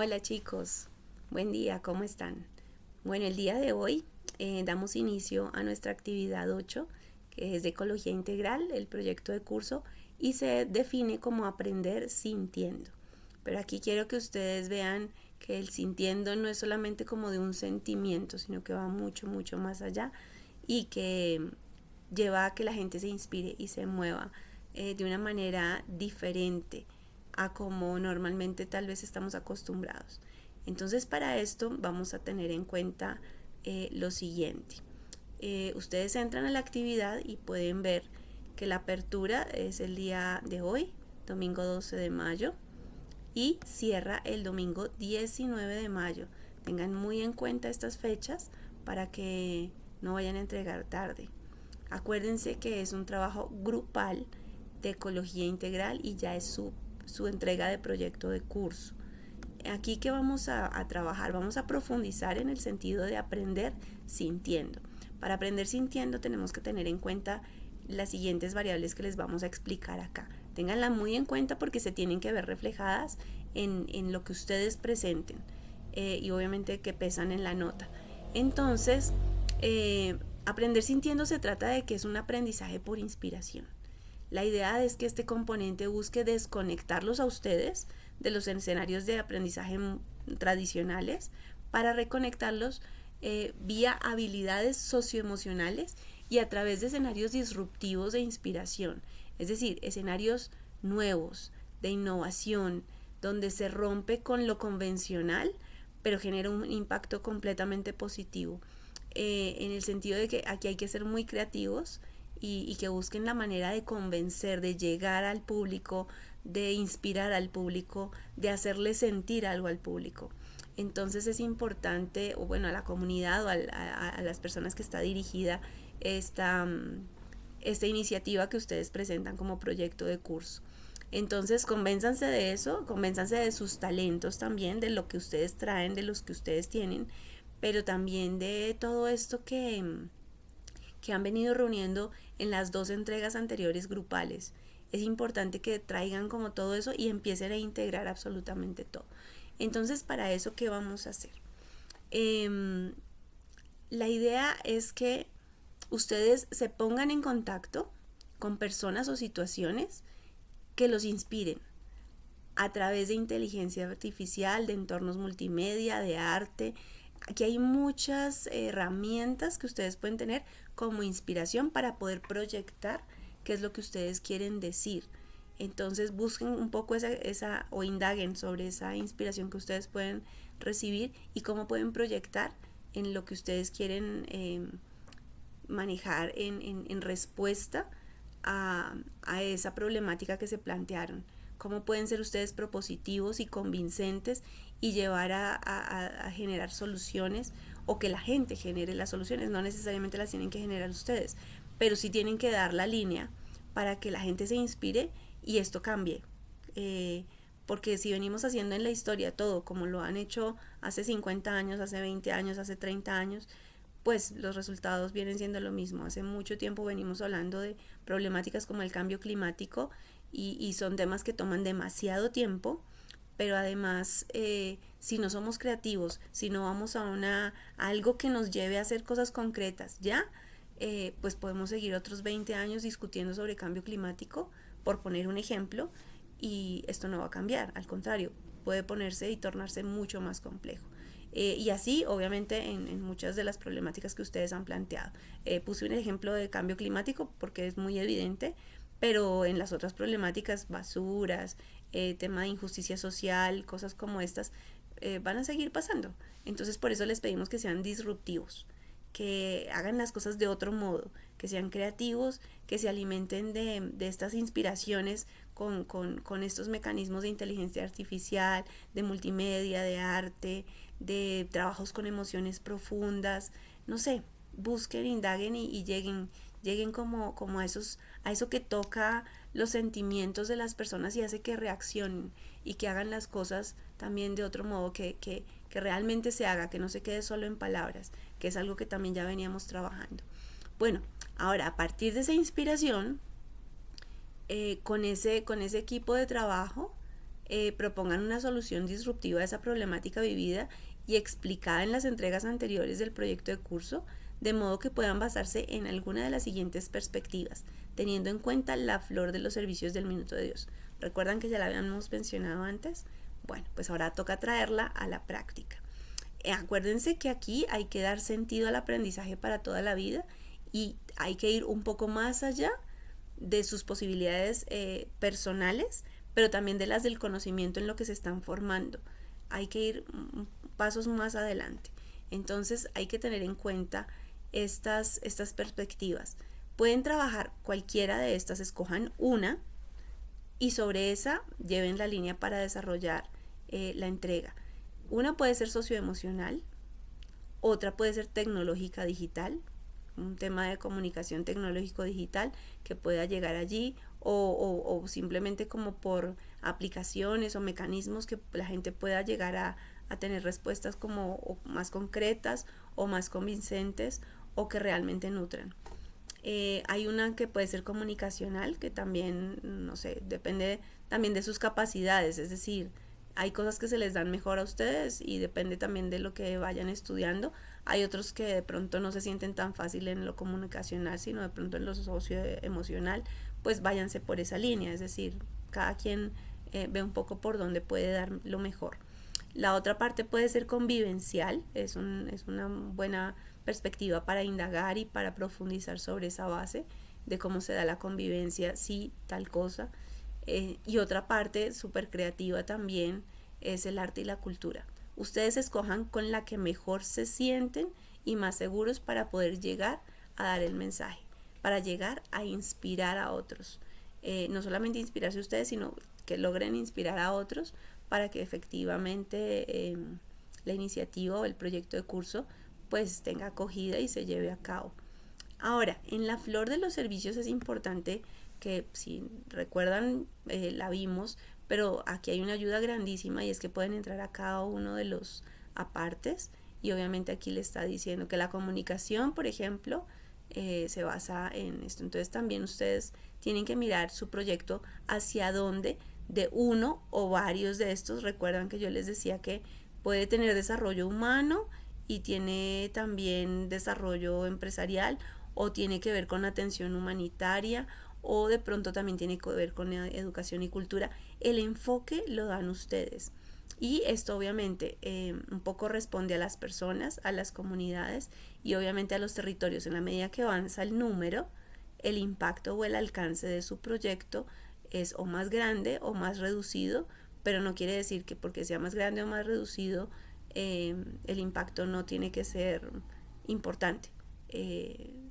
Hola chicos, buen día, ¿cómo están? Bueno, el día de hoy damos inicio a nuestra actividad 8, que es de Ecología Integral, el proyecto de curso, y se define como aprender sintiendo. Pero aquí quiero que ustedes vean que el sintiendo no es solamente como de un sentimiento, sino que va mucho, mucho más allá y que lleva a que la gente se inspire y se mueva de una manera diferente a como normalmente tal vez estamos acostumbrados. Entonces para esto vamos a tener en cuenta lo siguiente. Ustedes entran a la actividad y pueden ver que la apertura es el día de hoy, domingo 12 de mayo, y cierra el domingo 19 de mayo. Tengan muy en cuenta estas fechas para que no vayan a entregar tarde. Acuérdense que es un trabajo grupal de ecología integral y ya es su entrega de proyecto de curso. Aquí que vamos a trabajar, vamos a profundizar en el sentido de aprender sintiendo. Para aprender sintiendo tenemos que tener en cuenta las siguientes variables que les vamos a explicar acá. Ténganla muy en cuenta porque se tienen que ver reflejadas en lo que ustedes presenten y obviamente que pesan en la nota. Entonces, aprender sintiendo se trata de que es un aprendizaje por inspiración. La idea es que este componente busque desconectarlos a ustedes de los escenarios de aprendizaje tradicionales para reconectarlos vía habilidades socioemocionales y a través de escenarios disruptivos de inspiración, es decir, escenarios nuevos, de innovación, donde se rompe con lo convencional, pero genera un impacto completamente positivo, en el sentido de que aquí hay que ser muy creativos y que busquen la manera de convencer, de llegar al público, de inspirar al público, de hacerle sentir algo al público. Entonces es importante, o bueno, a la comunidad o a las personas que está dirigida esta iniciativa que ustedes presentan como proyecto de curso. Entonces, convénzanse de eso, convénzanse de sus talentos también, de lo que ustedes traen, de los que ustedes tienen, pero también de todo esto que han venido reuniendo en las dos entregas anteriores grupales. Es importante que traigan como todo eso y empiecen a integrar absolutamente todo. Entonces, para eso, ¿qué vamos a hacer? La idea es que ustedes se pongan en contacto con personas o situaciones que los inspiren a través de inteligencia artificial, de entornos multimedia, de arte. Aquí hay muchas herramientas que ustedes pueden tener como inspiración para poder proyectar qué es lo que ustedes quieren decir. Entonces busquen un poco esa o indaguen sobre esa inspiración que ustedes pueden recibir y cómo pueden proyectar en lo que ustedes quieren manejar en respuesta a esa problemática que se plantearon. Cómo pueden ser ustedes propositivos y convincentes y llevar a generar soluciones, o que la gente genere las soluciones. No necesariamente las tienen que generar ustedes, pero sí tienen que dar la línea para que la gente se inspire y esto cambie. Porque si venimos haciendo en la historia todo como lo han hecho hace 50 años, hace 20 años, hace 30 años, pues los resultados vienen siendo lo mismo. Hace mucho tiempo venimos hablando de problemáticas como el cambio climático y son temas que toman demasiado tiempo, pero además si no somos creativos, si no vamos a algo que nos lleve a hacer cosas concretas, ya, pues podemos seguir otros 20 años discutiendo sobre cambio climático, por poner un ejemplo, y esto no va a cambiar, al contrario, puede ponerse y tornarse mucho más complejo. Y así, obviamente, en muchas de las problemáticas que ustedes han planteado. Puse un ejemplo de cambio climático porque es muy evidente, pero en las otras problemáticas, basuras, tema de injusticia social, cosas como estas, van a seguir pasando. Entonces, por eso les pedimos que sean disruptivos, que hagan las cosas de otro modo, que sean creativos, que se alimenten de estas inspiraciones con estos mecanismos de inteligencia artificial, de multimedia, de arte, de trabajos con emociones profundas, no sé, busquen, indaguen y lleguen como a eso que toca los sentimientos de las personas y hace que reaccionen y que hagan las cosas también de otro modo, que realmente se haga, que no se quede solo en palabras, que es algo que también ya veníamos trabajando. Bueno, ahora a partir de esa inspiración, con ese equipo de trabajo, propongan una solución disruptiva a esa problemática vivida y explicada en las entregas anteriores del proyecto de curso, de modo que puedan basarse en alguna de las siguientes perspectivas, teniendo en cuenta la flor de los servicios del Minuto de Dios. ¿Recuerdan que ya la habíamos mencionado antes? Bueno, pues ahora toca traerla a la práctica. Acuérdense que aquí hay que dar sentido al aprendizaje para toda la vida y hay que ir un poco más allá de sus posibilidades personales, pero también de las del conocimiento en lo que se están formando. Hay que ir pasos más adelante. Entonces hay que tener en cuenta estas perspectivas. Pueden trabajar cualquiera de estas, escojan una y sobre esa lleven la línea para desarrollar la entrega. Una puede ser socioemocional, otra puede ser tecnológica digital, un tema de comunicación tecnológico digital que pueda llegar allí, o simplemente como por aplicaciones o mecanismos que la gente pueda llegar a tener respuestas como más concretas o más convincentes o que realmente nutran. Hay una que puede ser comunicacional, que también, no sé, depende también de sus capacidades, es decir, hay cosas que se les dan mejor a ustedes y depende también de lo que vayan estudiando. Hay otros que de pronto no se sienten tan fácil en lo comunicacional, sino de pronto en lo socioemocional, pues váyanse por esa línea, es decir, cada quien ve un poco por dónde puede dar lo mejor. La otra parte puede ser convivencial, es una buena perspectiva para indagar y para profundizar sobre esa base de cómo se da la convivencia, sí, tal cosa. Y otra parte súper creativa también es el arte y la cultura. Ustedes escojan con la que mejor se sienten y más seguros para poder llegar a dar el mensaje, para llegar a inspirar a otros. No solamente inspirarse ustedes, sino que logren inspirar a otros para que efectivamente la iniciativa o el proyecto de curso pues tenga acogida y se lleve a cabo. Ahora, en la flor de los servicios es importante que, si recuerdan, la vimos, pero aquí hay una ayuda grandísima y es que pueden entrar a cada uno de los apartes y obviamente aquí le está diciendo que la comunicación, por ejemplo, se basa en esto. Entonces también ustedes tienen que mirar su proyecto hacia dónde de uno o varios de estos. Recuerdan que yo les decía que puede tener desarrollo humano y tiene también desarrollo empresarial o tiene que ver con atención humanitaria o de pronto también tiene que ver con educación y cultura. El enfoque lo dan ustedes y esto obviamente un poco responde a las personas, a las comunidades y obviamente a los territorios. En la medida que avanza el número, el impacto o el alcance de su proyecto es o más grande o más reducido, pero no quiere decir que porque sea más grande o más reducido el impacto no tiene que ser importante.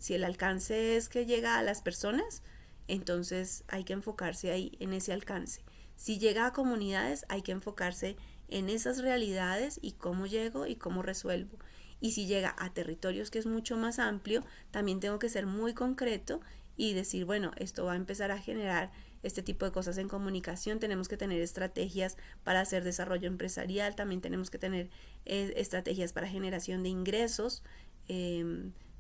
Si el alcance es que llega a las personas, entonces hay que enfocarse ahí en ese alcance. Si llega a comunidades, hay que enfocarse en esas realidades y cómo llego y cómo resuelvo. Y si llega a territorios, que es mucho más amplio, también tengo que ser muy concreto y decir, bueno, esto va a empezar a generar este tipo de cosas en comunicación, tenemos que tener estrategias para hacer desarrollo empresarial, también tenemos que tener estrategias para generación de ingresos,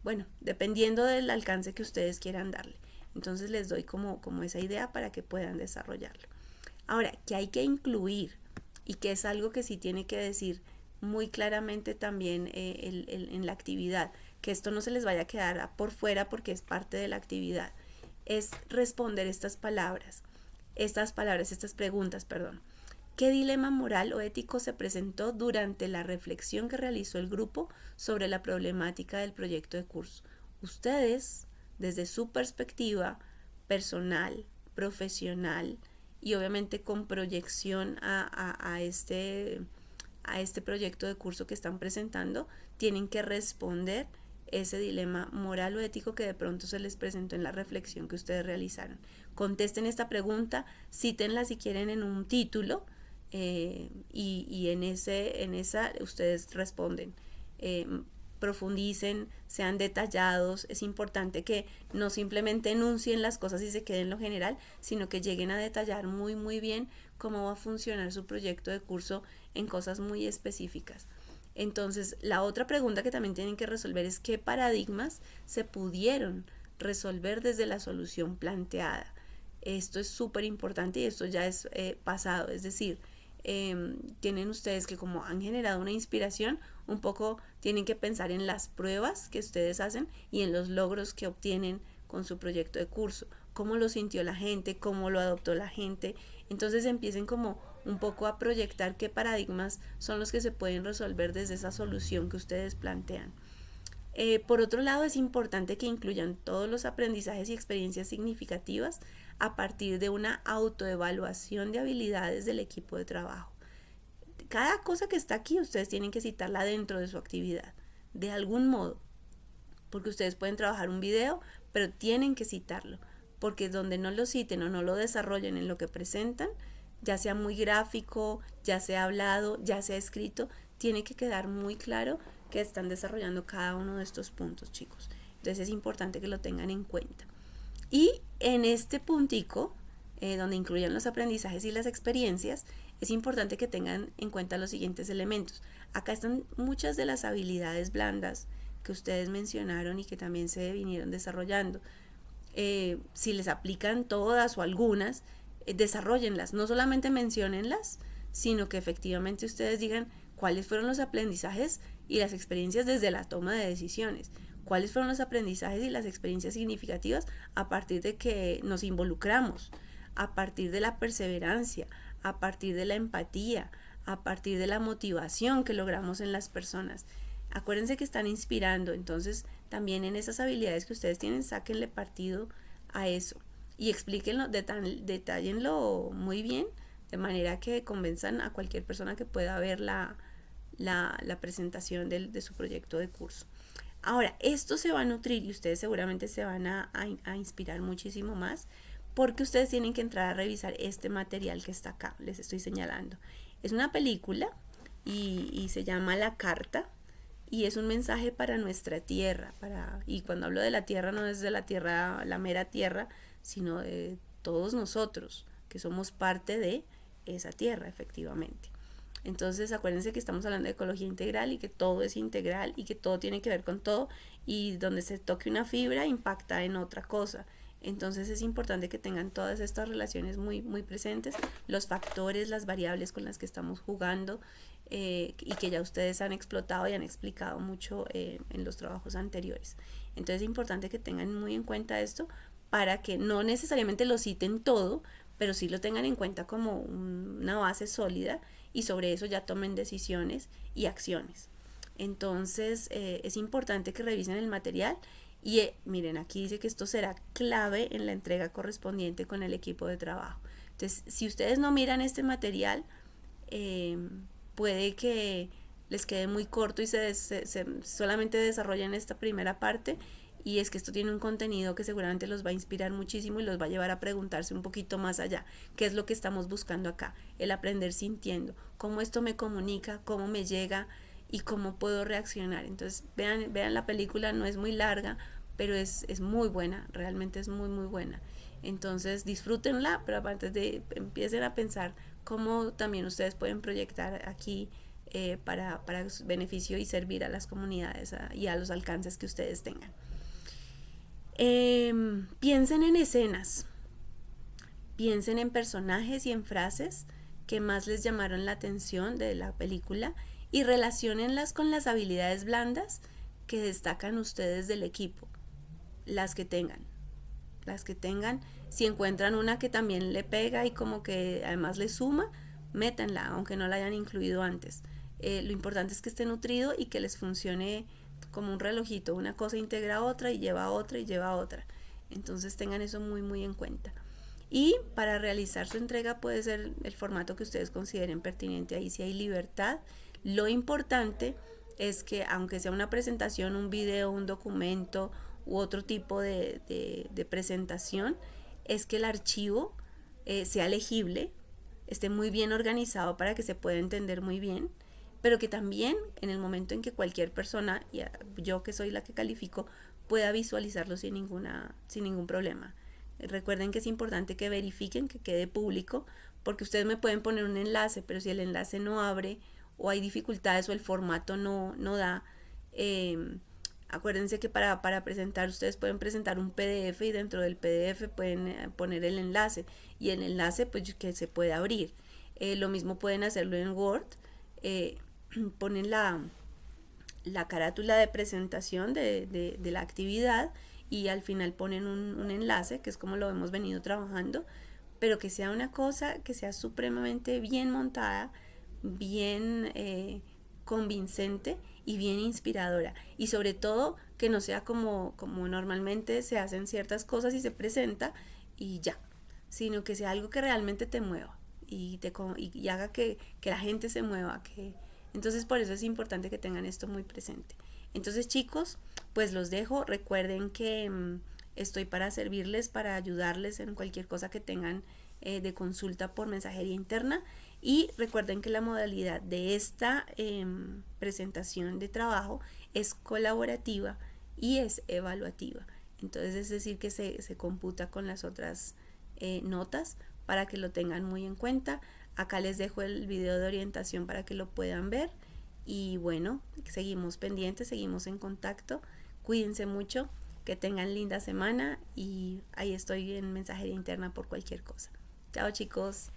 bueno, dependiendo del alcance que ustedes quieran darle. Entonces les doy como esa idea para que puedan desarrollarlo. Ahora, que hay que incluir y que es algo que sí tiene que decir muy claramente también en la actividad, que esto no se les vaya a quedar por fuera porque es parte de la actividad, es responder estas preguntas, perdón. ¿Qué dilema moral o ético se presentó durante la reflexión que realizó el grupo sobre la problemática del proyecto de curso? Ustedes, desde su perspectiva personal, profesional y obviamente con proyección a este proyecto de curso que están presentando, tienen que responder ese dilema moral o ético que de pronto se les presentó en la reflexión que ustedes realizaron. Contesten esta pregunta, cítenla si quieren en un título y en esa ustedes responden. Profundicen, sean detallados. Es importante que no simplemente enuncien las cosas y se queden en lo general, sino que lleguen a detallar muy muy bien cómo va a funcionar su proyecto de curso en cosas muy específicas. Entonces, la otra pregunta que también tienen que resolver es qué paradigmas se pudieron resolver desde la solución planteada. Esto es súper importante y esto ya es pasado, es decir, tienen ustedes que, como han generado una inspiración, un poco tienen que pensar en las pruebas que ustedes hacen y en los logros que obtienen con su proyecto de curso, cómo lo sintió la gente, cómo lo adoptó la gente. Entonces empiecen como un poco a proyectar qué paradigmas son los que se pueden resolver desde esa solución que ustedes plantean. Por otro lado, es importante que incluyan todos los aprendizajes y experiencias significativas a partir de una autoevaluación de habilidades del equipo de trabajo. Cada cosa que está aquí, ustedes tienen que citarla dentro de su actividad, de algún modo, porque ustedes pueden trabajar un video, pero tienen que citarlo, porque donde no lo citen o no lo desarrollen en lo que presentan, ya sea muy gráfico, ya sea hablado, ya sea escrito, tiene que quedar muy claro que están desarrollando cada uno de estos puntos, chicos. Entonces es importante que lo tengan en cuenta. Y en este puntico, donde incluyan los aprendizajes y las experiencias, es importante que tengan en cuenta los siguientes elementos. Acá están muchas de las habilidades blandas que ustedes mencionaron y que también se vinieron desarrollando. Si les aplican todas o algunas, desarrollenlas, no solamente menciónenlas, sino que efectivamente ustedes digan cuáles fueron los aprendizajes y las experiencias desde la toma de decisiones, cuáles fueron los aprendizajes y las experiencias significativas a partir de que nos involucramos, a partir de la perseverancia, a partir de la empatía, a partir de la motivación que logramos en las personas. Acuérdense que están inspirando, entonces también en esas habilidades que ustedes tienen, sáquenle partido a eso y explíquenlo, detállenlo muy bien, de manera que convenzan a cualquier persona que pueda ver la presentación de su proyecto de curso. Ahora, esto se va a nutrir y ustedes seguramente se van a inspirar muchísimo más, porque ustedes tienen que entrar a revisar este material que está acá, les estoy señalando. Es una película y se llama La Carta, y es un mensaje para nuestra tierra, y cuando hablo de la tierra no es de la tierra, la mera tierra, sino de todos nosotros, que somos parte de esa tierra, efectivamente. Entonces acuérdense que estamos hablando de ecología integral y que todo es integral y que todo tiene que ver con todo, y donde se toque una fibra impacta en otra cosa. Entonces es importante que tengan todas estas relaciones muy, muy presentes, los factores, las variables con las que estamos jugando, y que ya ustedes han explotado y han explicado mucho en los trabajos anteriores. Entonces es importante que tengan muy en cuenta esto para que no necesariamente lo citen todo, pero sí lo tengan en cuenta como una base sólida, y sobre eso ya tomen decisiones y acciones. Entonces es importante que revisen el material y miren, aquí dice que esto será clave en la entrega correspondiente con el equipo de trabajo. Entonces, si ustedes no miran este material, puede que les quede muy corto y solamente desarrollen esta primera parte, y es que esto tiene un contenido que seguramente los va a inspirar muchísimo y los va a llevar a preguntarse un poquito más allá, qué es lo que estamos buscando acá, el aprender sintiendo, cómo esto me comunica, cómo me llega y cómo puedo reaccionar. Entonces vean la película, no es muy larga, pero es muy buena, realmente es muy muy buena. Entonces disfrútenla, pero antes de empiecen a pensar cómo también ustedes pueden proyectar aquí para su beneficio y servir a las comunidades y a los alcances que ustedes tengan. Piensen en escenas, piensen en personajes y en frases que más les llamaron la atención de la película y relaciónenlas con las habilidades blandas que destacan ustedes del equipo, las que tengan. Si encuentran una que también le pega y como que además le suma, métanla, aunque no la hayan incluido antes. Lo importante es que esté nutrido y que les funcione como un relojito, una cosa integra a otra y lleva a otra y lleva a otra. Entonces tengan eso muy muy en cuenta. Y para realizar su entrega puede ser el formato que ustedes consideren pertinente, ahí sí hay libertad. Lo importante es que aunque sea una presentación, un video, un documento u otro tipo de presentación, es que el archivo sea legible, esté muy bien organizado para que se pueda entender muy bien, pero que también en el momento en que cualquier persona, y yo que soy la que califico, pueda visualizarlo sin ningún problema. Recuerden que es importante que verifiquen que quede público, porque ustedes me pueden poner un enlace, pero si el enlace no abre o hay dificultades o el formato no da, acuérdense que para presentar ustedes pueden presentar un PDF y dentro del PDF pueden poner el enlace, y el enlace pues que se puede abrir. Lo mismo pueden hacerlo en Word. Ponen la carátula de presentación de la actividad y al final ponen un enlace, que es como lo hemos venido trabajando, pero que sea una cosa que sea supremamente bien montada, bien convincente y bien inspiradora. Y sobre todo que no sea como normalmente se hacen ciertas cosas y se presenta y ya, sino que sea algo que realmente te mueva y haga que la gente se mueva. Entonces por eso es importante que tengan esto muy presente. Entonces chicos, pues los dejo. Recuerden que estoy para servirles, para ayudarles en cualquier cosa que tengan de consulta por mensajería interna. Y recuerden que la modalidad de esta presentación de trabajo es colaborativa y es evaluativa. Entonces es decir que se computa con las otras notas para que lo tengan muy en cuenta. Acá les dejo el video de orientación para que lo puedan ver. Y bueno, seguimos pendientes, seguimos en contacto. Cuídense mucho, que tengan linda semana y ahí estoy en mensajería interna por cualquier cosa. Chao chicos.